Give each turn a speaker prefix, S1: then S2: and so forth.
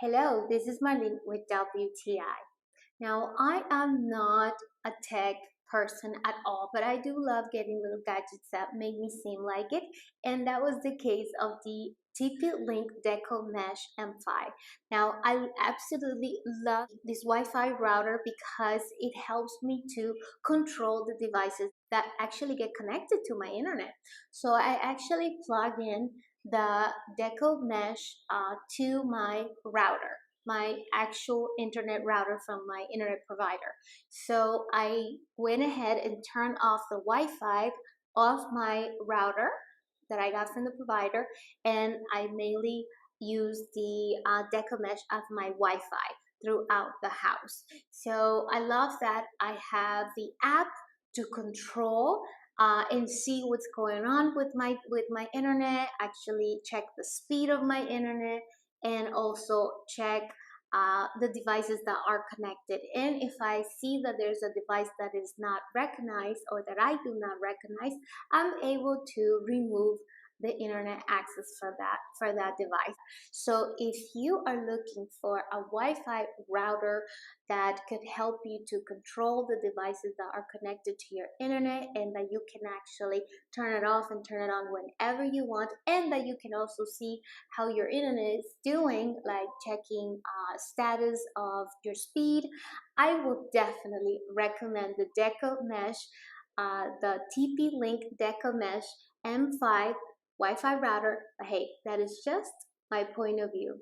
S1: Hello, this is Marlene with WTI. Now, I am not a tech person at all, but I do love getting little gadgets that make me seem like it, and that was the case of the TP-Link Deco Mesh M5. Now, I absolutely love this Wi-Fi router because it helps me to control the devices that actually get connected to my internet. So I actually plug in the Deco Mesh to my router, my actual internet router from my internet provider. So I went ahead and turned off the Wi-Fi off my router that I got from the provider, and I mainly use the Deco Mesh as my Wi-Fi throughout the house. So I love that I have the app to control and see what's going on with my internet, actually check the speed of my internet, and also check the devices that are connected. And if I see that there's a device that is not recognized or that I do not recognize, I'm able to remove the internet access for that device. So if you are looking for a Wi-Fi router that could help you to control the devices that are connected to your internet, and that you can actually turn it off and turn it on whenever you want, and that you can also see how your internet is doing, like checking status of your speed, I will definitely recommend the Deco Mesh, the TP-Link Deco Mesh M5 Wi-Fi router. But hey, that is just my point of view.